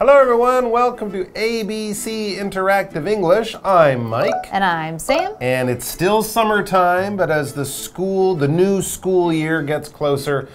Hello everyone, welcome to ABC Interactive English. I'm Mike. And I'm Sam. And it's still summertime, but as the new school year gets closer,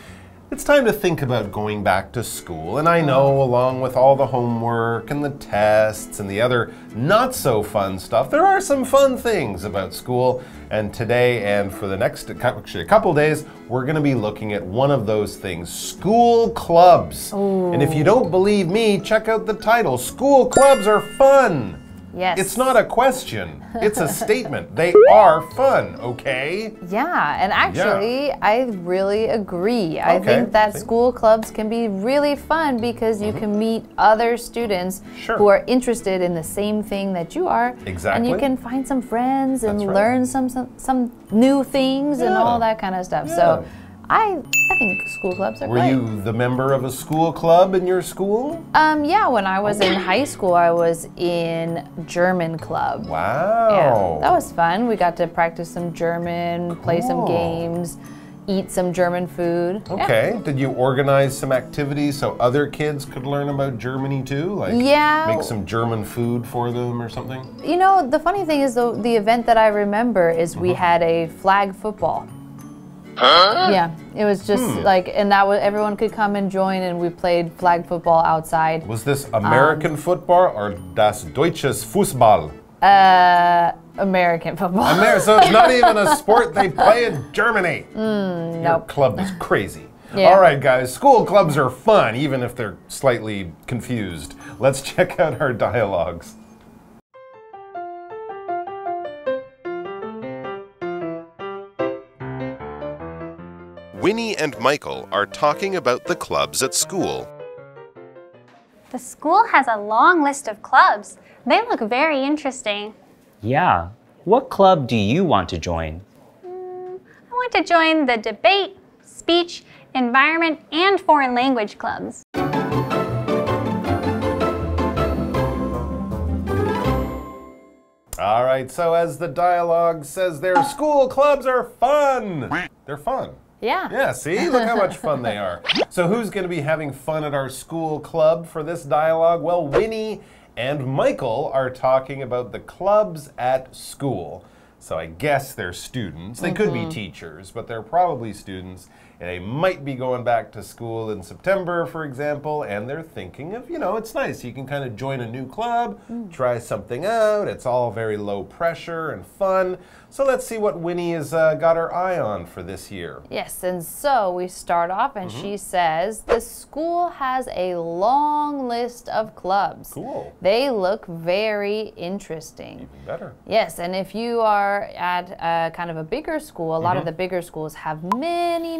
it's time to think about going back to school. And I know, along with all the homework and the tests and the other not so fun stuff, there are some fun things about school. And today and for the next actually a couple days, we're going to be looking at one of those things, school clubs. Ooh. And if you don't believe me, check out the title. School clubs are fun. Yes. It's not a question, it's a statement. They are fun, okay? Yeah, and actually, I really agree. I think that school clubs can be really fun because you can meet other students who are interested in the same thing that you are. Exactly. And you can find some friends and learn some new things and all that kind of stuff. Yeah. So I think school clubs are great. Were you the member of a school club in your school? Yeah, when I was in high school, I was in German club. Wow. Yeah, that was fun. We got to practice some German, play some games, eat some German food. Okay. Yeah. Did you organize some activities so other kids could learn about Germany too? Like make some German food for them or something? You know, the funny thing is the event that I remember is we had a flag football. Yeah, it was just like, and that was everyone could come and join, and we played flag football outside. Was this American football or das deutsches Fußball? American football. So it's not even a sport they play in Germany. Your club was crazy. Yeah. All right, guys, school clubs are fun, even if they're slightly confused. Let's check out our dialogues. Winnie and Michael are talking about the clubs at school. The school has a long list of clubs. They look very interesting. Yeah. What club do you want to join? I want to join the debate, speech, environment, and foreign language clubs. All right, so as the dialogue says there, school clubs are fun. They're fun. Yeah. Yeah, see? Look how much fun they are. So who's going to be having fun at our school club for this dialogue? Well, Winnie and Michael are talking about the clubs at school. So I guess they're students. They could be teachers, but they're probably students. And they might be going back to school in September, for example, and they're thinking of, it's nice. You can kind of join a new club, try something out. It's all very low pressure and fun. So let's see what Winnie has got her eye on for this year. Yes, and so we start off and she says, the school has a long list of clubs. Cool. They look very interesting. Even better. Yes, and if you are at kind of a bigger school, a lot of the bigger schools have many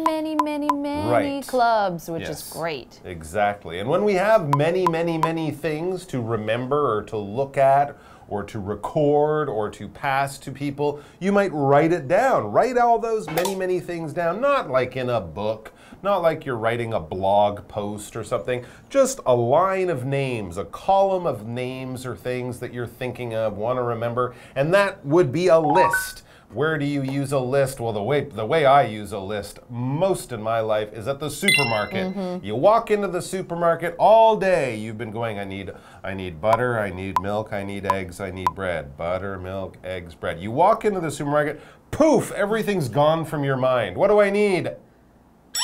clubs, which is great. Exactly. And when we have many things to remember or to look at, or to record, or to pass to people, you might write it down. Write all those many things down, not like in a book, not like you're writing a blog post or something, just a line of names, a column of names or things that you're thinking of, want to remember, and that would be a list. Where do you use a list? Well, the way I use a list most in my life is at the supermarket. You walk into the supermarket all day. You've been going, I need butter, I need milk, I need eggs, I need bread. Butter, milk, eggs, bread. You walk into the supermarket, poof, everything's gone from your mind. What do I need?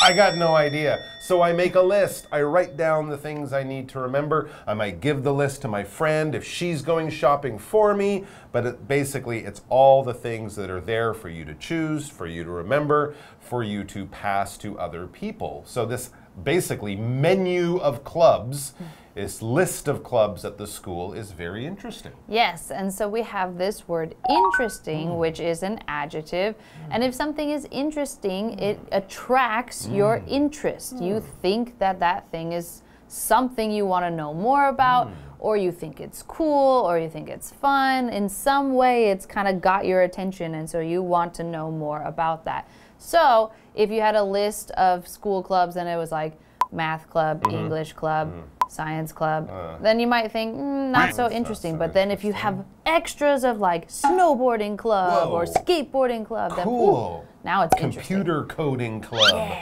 I got no idea. So I make a list. I write down the things I need to remember. I might give the list to my friend if she's going shopping for me. But basically, it's all the things that are there for you to choose, for you to remember, for you to pass to other people. So this basically menu of clubs, this list of clubs at the school is very interesting. Yes, and so we have this word interesting, which is an adjective. And if something is interesting, it attracts your interest. You think that that thing is something you want to know more about, or you think it's cool, or you think it's fun. In some way, it's kind of got your attention, and so you want to know more about that. So if you had a list of school clubs and it was like math club, English club, science club, then you might think, not so interesting. But then if you have extras of like snowboarding club or skateboarding club, then now it's interesting. Computer coding club.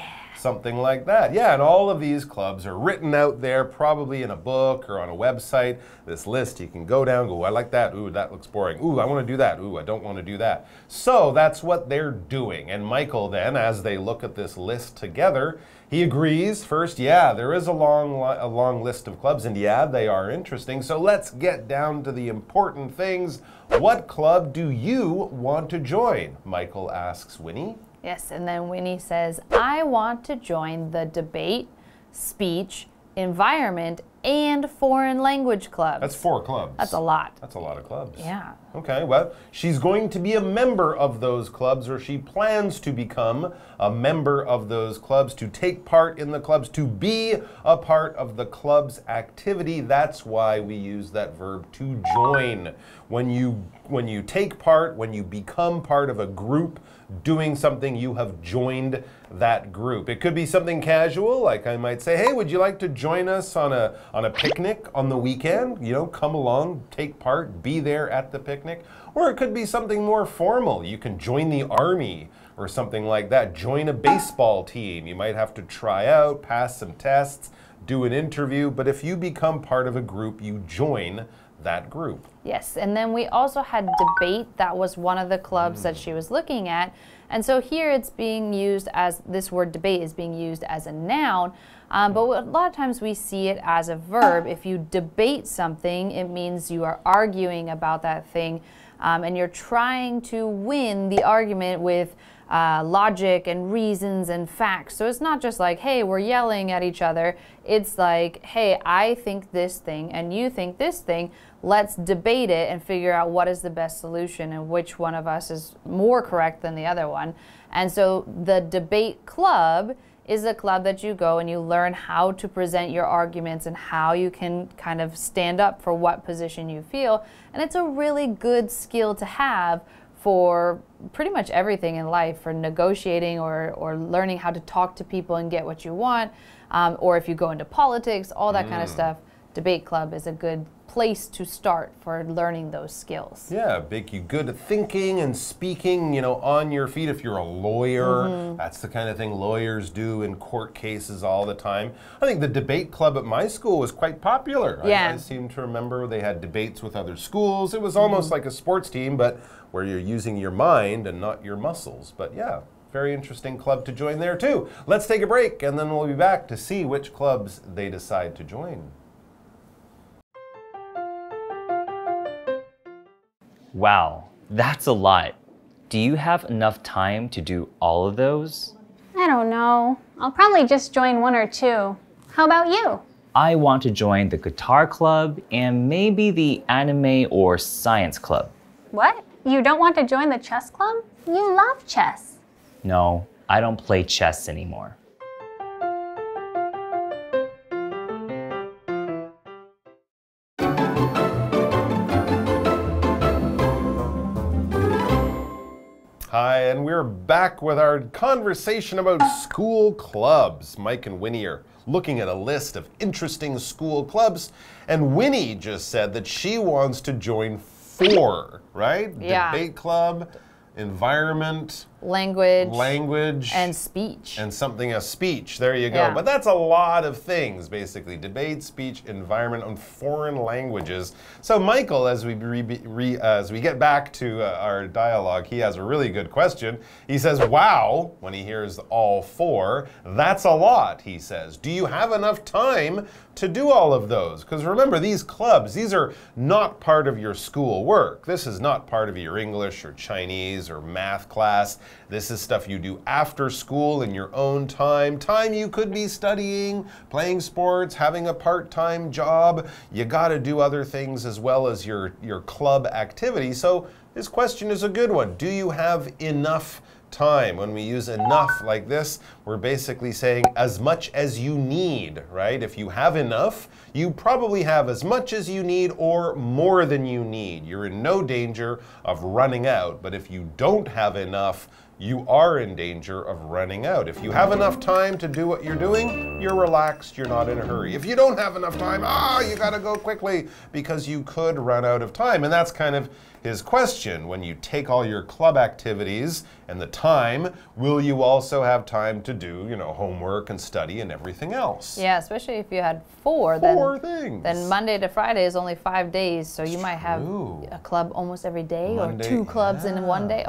Something like that. Yeah, and all of these clubs are written out there, probably in a book or on a website. This list, you can go down, go, I like that. Ooh, that looks boring. Ooh, I want to do that. Ooh, I don't want to do that. So that's what they're doing. And Michael then, as they look at this list together, he agrees first, yeah, there is a long list of clubs, and yeah, they are interesting. So let's get down to the important things. What club do you want to join? Michael asks Winnie. Yes, and then Winnie says, I want to join the debate, speech, environment, and foreign language clubs. That's 4 clubs. That's a lot. That's a lot of clubs. Yeah. Okay, well, she's going to be a member of those clubs, or she plans to become a member of those clubs, to take part in the clubs, to be a part of the club's activity. That's why we use that verb to join. When you take part, when you become part of a group doing something, you have joined that group. It could be something casual, like I might say, hey, would you like to join us on a picnic on the weekend? You know, come along, take part, be there at the picnic. Or it could be something more formal. You can join the army or something like that. Join a baseball team. You might have to try out, pass some tests, do an interview. But if you become part of a group, you join that group. Yes, and then we also had debate. That was one of the clubs that she was looking at. And so here it's being used as, this word debate is being used as a noun, but a lot of times we see it as a verb. If you debate something, it means you are arguing about that thing, and you're trying to win the argument with logic and reasons and facts. So it's not just like, hey, we're yelling at each other. It's like, hey, I think this thing and you think this thing. Let's debate it and figure out what is the best solution and which one of us is more correct than the other one. And so the debate club is a club that you go and you learn how to present your arguments and how you can kind of stand up for what position you feel. And it's a really good skill to have for pretty much everything in life, for negotiating or learning how to talk to people and get what you want, or if you go into politics, all that kind of stuff. Debate club is a good place to start for learning those skills. Yeah, make you good at thinking and speaking, you know, on your feet. If you're a lawyer, that's the kind of thing lawyers do in court cases all the time. I think the debate club at my school was quite popular. Yeah. I seem to remember they had debates with other schools. It was almost like a sports team, but where you're using your mind and not your muscles. But yeah, very interesting club to join there too. Let's take a break and then we'll be back to see which clubs they decide to join. Wow, that's a lot. Do you have enough time to do all of those? I don't know. I'll probably just join 1 or 2. How about you? I want to join the guitar club and maybe the anime or science club. What? You don't want to join the chess club? You love chess. No, I don't play chess anymore. Hi, and we're back with our conversation about school clubs. Mike and Winnie are looking at a list of interesting school clubs, and Winnie just said that she wants to join 4, right? Yeah. Debate club, environment, Language. And speech. And something else, speech. There you go. Yeah. But that's a lot of things, basically. Debate, speech, environment, and foreign languages. So Michael, as we get back to our dialogue, he has a really good question. He says, wow, when he hears all 4, that's a lot, he says. Do you have enough time to do all of those? Because remember, these clubs, these are not part of your school work. This is not part of your English or Chinese or math class. This is stuff you do after school in your own time. Time you could be studying, playing sports, having a part-time job. You got to do other things as well as your club activity. So this question is a good one. Do you have enough time? When we use enough like this, we're basically saying as much as you need, right? If you have enough, you probably have as much as you need or more than you need. You're in no danger of running out. But if you don't have enough, you are in danger of running out. If you have enough time to do what you're doing, you're relaxed, you're not in a hurry. If you don't have enough time, you gotta go quickly because you could run out of time. And that's kind of his question. When you take all your club activities and the time, will you also have time to do, homework and study and everything else? Yeah, especially if you had four things. Then Monday to Friday is only 5 days, so you might have a club almost every day Monday, or 2 clubs in one day.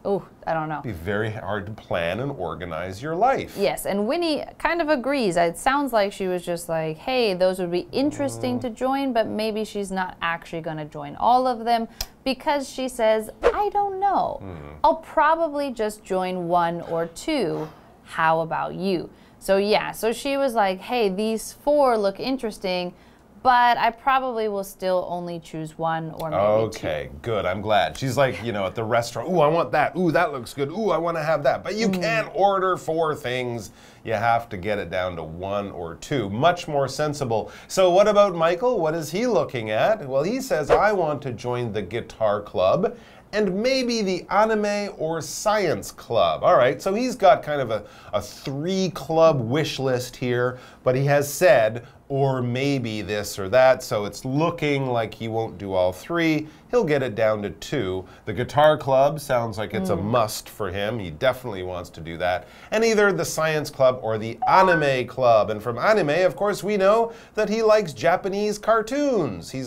Oh, I don't know. It'd be very hard to plan and organize your life. Yes, and Winnie kind of agrees. It sounds like she was just like, hey, those would be interesting to join, but maybe she's not actually going to join all of them because she says, I don't know. I'll probably just join 1 or 2. How about you? So yeah, so she was like, hey, these 4 look interesting, but I probably will still only choose 1 or maybe 2. Okay, good. I'm glad. She's like, at the restaurant. Ooh, I want that. Ooh, that looks good. Ooh, I want to have that. But you can't order 4 things. You have to get it down to 1 or 2. Much more sensible. So what about Michael? What is he looking at? Well, he says, I want to join the guitar club and maybe the anime or science club. All right, so he's got kind of a 3-club wish list here, but he has said, or maybe this or that, so it's looking like he won't do all 3. He'll get it down to 2. The guitar club sounds like it's a must for him. He definitely wants to do that. And either the science club or the anime club. And from anime, of course, we know that he likes Japanese cartoons. He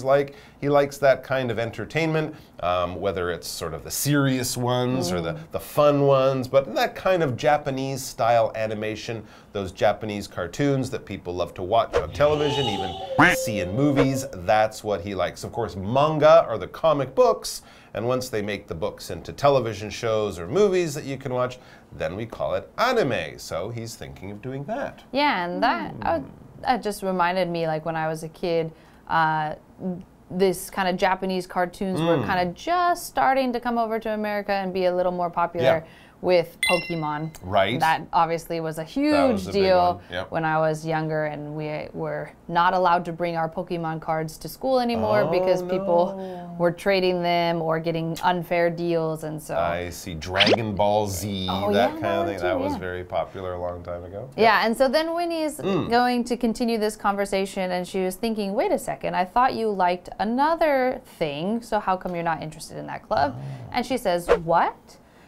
likes that kind of entertainment, whether it's sort of the serious ones or the fun ones, but that kind of Japanese style animation, those Japanese cartoons that people love to watch on television, even see in movies, that's what he likes. Of course, manga are the comic books, and once they make the books into television shows or movies that you can watch, then we call it anime. So he's thinking of doing that. Yeah, and that just reminded me, like when I was a kid, this kind of Japanese cartoons were kind of just starting to come over to America and be a little more popular with Pokemon. Right. That obviously was a huge deal when I was younger, and we were not allowed to bring our Pokemon cards to school anymore because people were trading them or getting unfair deals, and so. I see. Dragon Ball Z, that kind of thing. That was very popular a long time ago. Yeah, and so then Winnie is going to continue this conversation, and she was thinking, wait a second, I thought you liked another thing, so how come you're not interested in that club? And she says, what?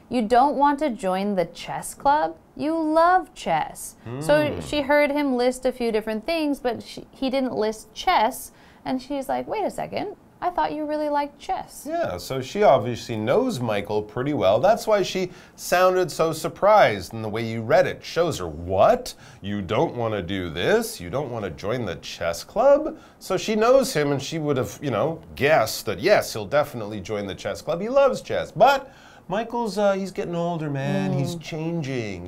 You don't want to join the chess club? You love chess. So she heard him list a few different things, but he didn't list chess. And she's like, wait a second, I thought you really liked chess. Yeah, so she obviously knows Michael pretty well. That's why she sounded so surprised, and the way you read it shows her, what? You don't want to do this? You don't want to join the chess club? So she knows him, and she would have, guessed that, yes, he'll definitely join the chess club. He loves chess, but Michael's, he's getting older, man. He's changing,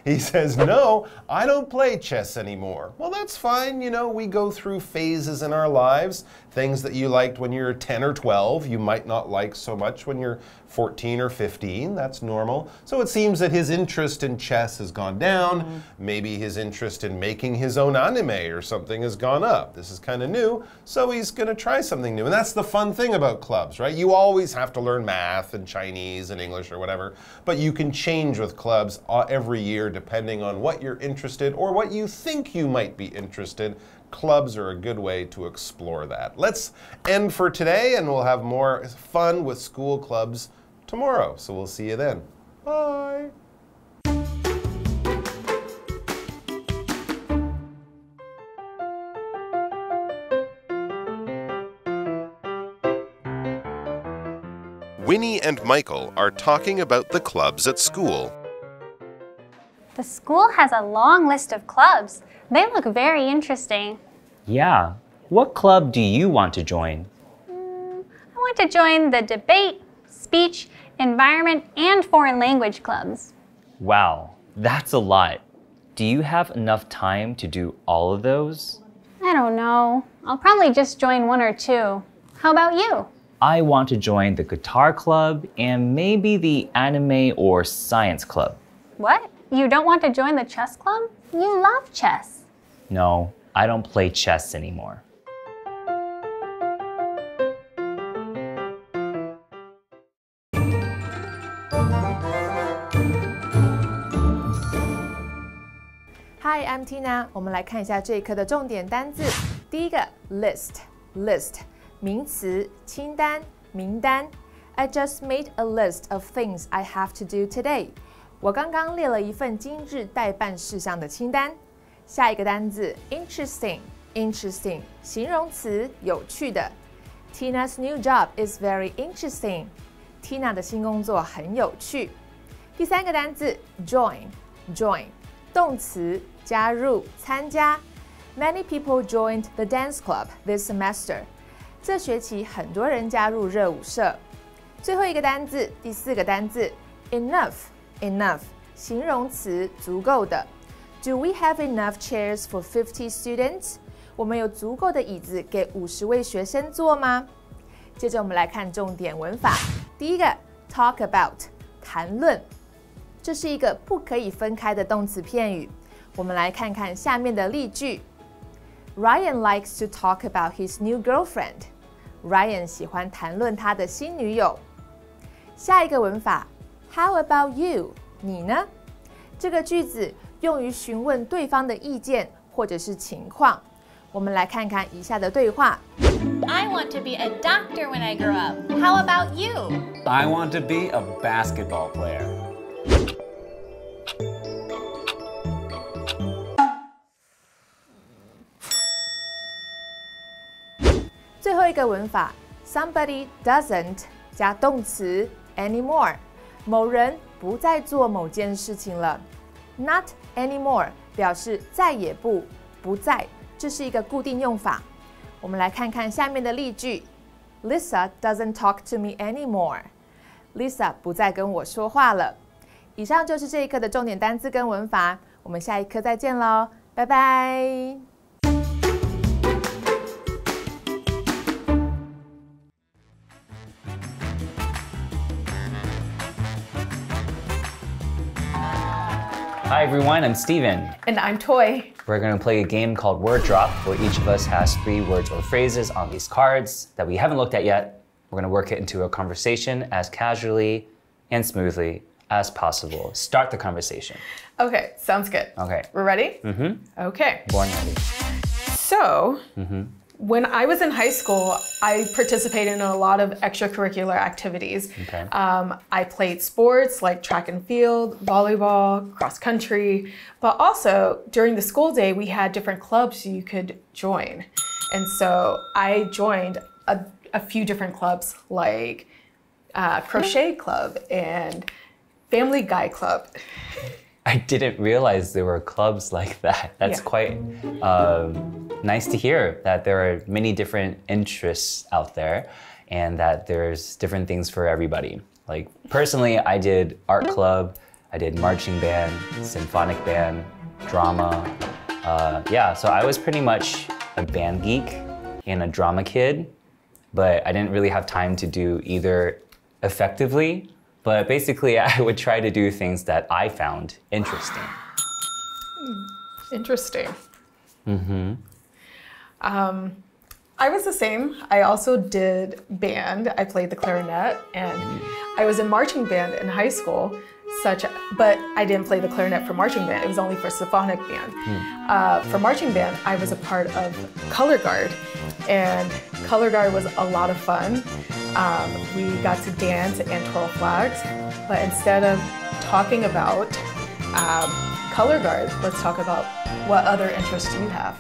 He says, no, I don't play chess anymore. Well, that's fine, we go through phases in our lives. Things that you liked when you're 10 or 12, you might not like so much when you're 14 or 15. That's normal. So it seems that his interest in chess has gone down. Maybe his interest in making his own anime or something has gone up. This is kind of new, so he's going to try something new. And that's the fun thing about clubs, right? You always have to learn math and Chinese and English or whatever, but you can change with clubs every year depending on what you're interested or what you think you might be interested. Clubs are a good way to explore that. Let's end for today, and we'll have more fun with school clubs tomorrow. So we'll see you then. Bye. Winnie and Michael are talking about the clubs at school. The school has a long list of clubs. They look very interesting. Yeah. What club do you want to join? I want to join the debate, speech, environment, and foreign language clubs. Wow, that's a lot. Do you have enough time to do all of those? I don't know. I'll probably just join 1 or 2. How about you? I want to join the guitar club and maybe the anime or science club. What? You don't want to join the chess club? You love chess. No, I don't play chess anymore. Hi, I'm Tina. 我们来看一下这一课的重点单字。第一个 list， 名词，清单、名单。I just made a list of things I have to do today. 我刚刚列了一份今日待办事项的清单。下一个单字 interesting， 形容词，有趣的。Tina's new job is very interesting. Tina 的新工作很有趣。第三个单字 join， 动词，加入、参加。Many people joined the dance club this semester. 这学期很多人加入热舞社。最后一个单字，第四个单字 enough， 形容词，足够的。Do we have enough chairs for 50 students? 我们有足够的椅子给50位学生坐吗？接着我们来看重点文法。第一个 talk about， 谈论，这是一个不可以分开的动词片语。我们来看看下面的例句。Ryan likes to talk about his new girlfriend. Ryan 喜欢谈论他的新女友。下一个文法 How about you? 你呢？这个句子用于询问对方的意见或者是情况。我们来看看以下的对话。I want to be a doctor when I grow up. How about you? I want to be a basketball player. 最后一个文法 Somebody doesn't 加动词 anymore， 某人不再做某件事情了。Not anymore 表示再也不，不再，这是一个固定用法。我们来看看下面的例句。Lisa doesn't talk to me anymore. Lisa 不再跟我说话了。以上就是这一课的重点单字跟文法，我们下一课再见喽，拜拜。Hi everyone, I'm Stephen. And I'm Toi. We're going to play a game called Word Drop, where each of us has 3 words or phrases on these cards that we haven't looked at yet. We're going to work it into a conversation as casually and smoothly as possible. Start the conversation. Okay, sounds good. Okay. We're ready? Mm-hmm. Okay. Born ready. So, when I was in high school, I participated in a lot of extracurricular activities. Okay. I played sports like track and field, volleyball, cross country, but also during the school day, we had different clubs you could join. And so I joined a few different clubs like crochet club and Family Guy club. I didn't realize there were clubs like that. That's quite nice to hear that there are many different interests out there and that there's different things for everybody. Like personally, I did art club, I did marching band, symphonic band, drama. So I was pretty much a band geek and a drama kid, but I didn't really have time to do either effectively. But basically, I would try to do things that I found interesting. Interesting. I was the same. I also did band. I played the clarinet, and I was in marching band in high school. But I didn't play the clarinet for marching band. It was only for symphonic band. For marching band, I was a part of color guard, and color guard was a lot of fun. We got to dance and twirl flags, but instead of talking about color guard, let's talk about what other interests you have.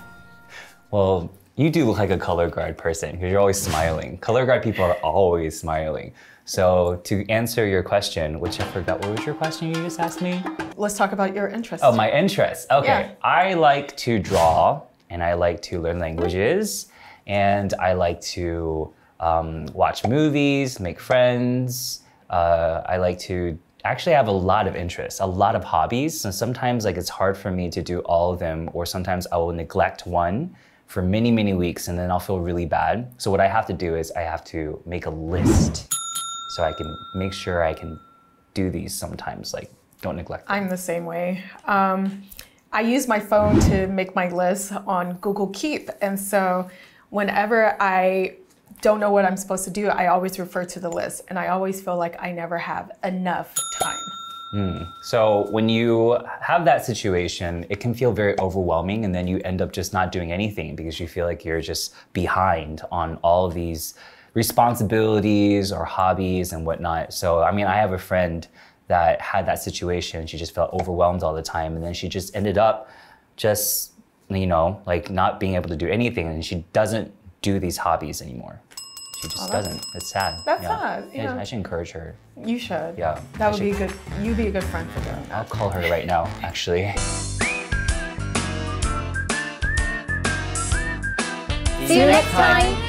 Well, you do look like a color guard person because you're always smiling. Color guard people are always smiling. So to answer your question, which I forgot, what was your question you just asked me? Let's talk about your interests. Oh, my interests. Okay. Yeah. I like to draw and I like to learn languages and I like to watch movies, make friends. I like to actually have a lot of interests, a lot of hobbies. And sometimes it's hard for me to do all of them, or sometimes I will neglect one for many, many weeks and then I'll feel really bad. So what I have to do is I have to make a list so I can make sure I can do these sometimes, don't neglect them. I'm the same way. I use my phone to make my list on Google Keep. And so whenever I don't know what I'm supposed to do, I always refer to the list. And I always feel like I never have enough time. So when you have that situation, it can feel very overwhelming, and then you end up just not doing anything because you feel like you're just behind on all of these responsibilities or hobbies and whatnot. So, I mean, I have a friend that had that situation. She just felt overwhelmed all the time, and then she just ended up just, you know, like not being able to do anything, and she doesn't do these hobbies anymore. She just doesn't. It's sad. That's sad. Yeah, I should encourage her. You should. Yeah. That would be good. You'd be a good friend for doing that. I'll call her right now, actually. See you next time.